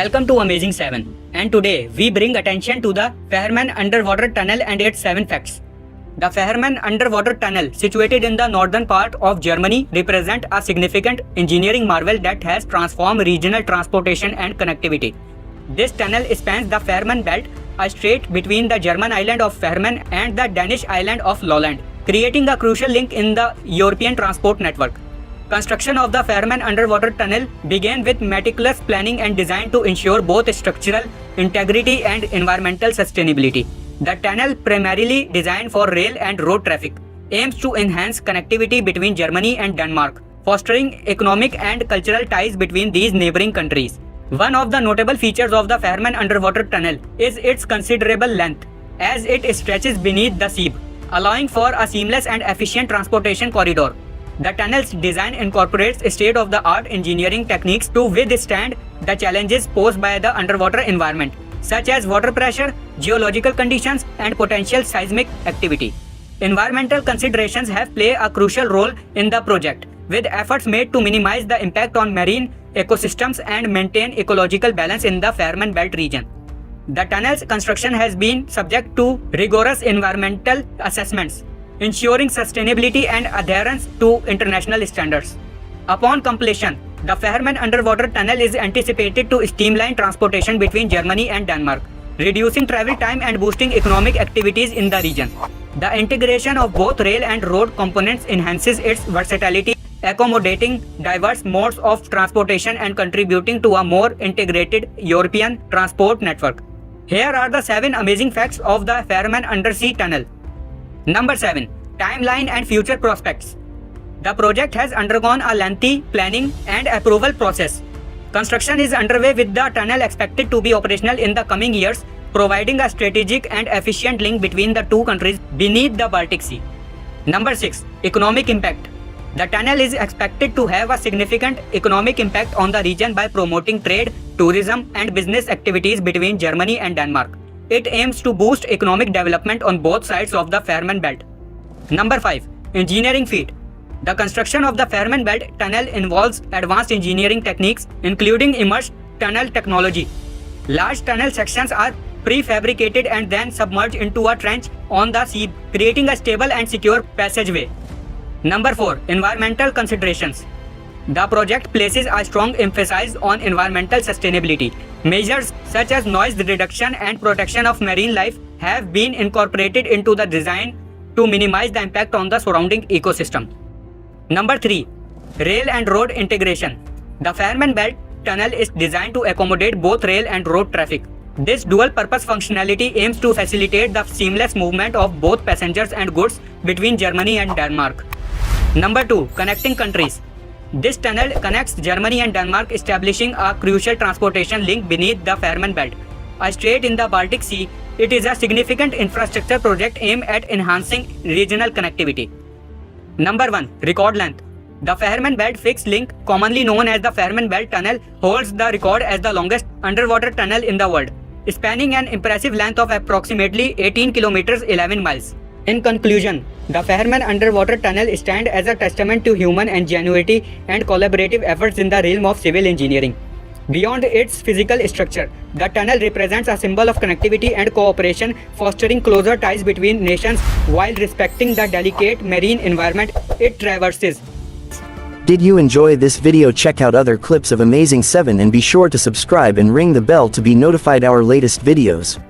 Welcome to Amazing 7, and today we bring attention to the Fährmann Underwater Tunnel and its 7 facts. The Fährmann Underwater Tunnel, situated in the northern part of Germany, represents a significant engineering marvel that has transformed regional transportation and connectivity. This tunnel spans the Fährmann Belt, a strait between the German island of Fährmann and the Danish island of Lolland, creating a crucial link in the European transport network. Construction of the Fährmann Underwater Tunnel began with meticulous planning and design to ensure both structural integrity and environmental sustainability. The tunnel, primarily designed for rail and road traffic, aims to enhance connectivity between Germany and Denmark, fostering economic and cultural ties between these neighboring countries. One of the notable features of the Fährmann Underwater Tunnel is its considerable length, as it stretches beneath the sea, allowing for a seamless and efficient transportation corridor. The tunnel's design incorporates state-of-the-art engineering techniques to withstand the challenges posed by the underwater environment, such as water pressure, geological conditions, and potential seismic activity. Environmental considerations have played a crucial role in the project, with efforts made to minimize the impact on marine ecosystems and maintain ecological balance in the Fährmann Belt region. The tunnel's construction has been subject to rigorous environmental assessments, ensuring sustainability and adherence to international standards. Upon completion, the Fährmann Underwater Tunnel is anticipated to streamline transportation between Germany and Denmark, reducing travel time and boosting economic activities in the region. The integration of both rail and road components enhances its versatility, accommodating diverse modes of transportation and contributing to a more integrated European transport network. Here are the 7 amazing facts of the Fährmann Undersea Tunnel. Number 7. Timeline and future prospects. The project has undergone a lengthy planning and approval process. Construction is underway with the tunnel expected to be operational in the coming years, providing a strategic and efficient link between the two countries beneath the Baltic Sea. Number 6. Economic impact. The tunnel is expected to have a significant economic impact on the region by promoting trade, tourism, and business activities between Germany and Denmark. It aims to boost economic development on both sides of the Fährmann Belt. Number 5. Engineering feat. The construction of the Fährmann Belt tunnel involves advanced engineering techniques, including immersed tunnel technology. Large tunnel sections are prefabricated and then submerged into a trench on the sea, creating a stable and secure passageway. Number 4. Environmental considerations. The project places a strong emphasis on environmental sustainability. Measures such as noise reduction and protection of marine life have been incorporated into the design to minimize the impact on the surrounding ecosystem. Number 3. Rail and road integration. The Fährmann Belt tunnel is designed to accommodate both rail and road traffic. This dual-purpose functionality aims to facilitate the seamless movement of both passengers and goods between Germany and Denmark. Number 2. Connecting countries. This tunnel connects Germany and Denmark, establishing a crucial transportation link beneath the Fährmann Belt, a strait in the Baltic Sea. It is a significant infrastructure project aimed at enhancing regional connectivity. Number 1. Record length. The Fährmann Belt fixed link, commonly known as the Fährmann Belt Tunnel, holds the record as the longest underwater tunnel in the world, spanning an impressive length of approximately 18 kilometers 11 miles. In conclusion, the Fährmann Underwater Tunnel stands as a testament to human ingenuity and collaborative efforts in the realm of civil engineering. Beyond its physical structure, the tunnel represents a symbol of connectivity and cooperation, fostering closer ties between nations while respecting the delicate marine environment it traverses. Did you enjoy this video? Check out other clips of Amazing 7 and be sure to subscribe and ring the bell to be notified our latest videos.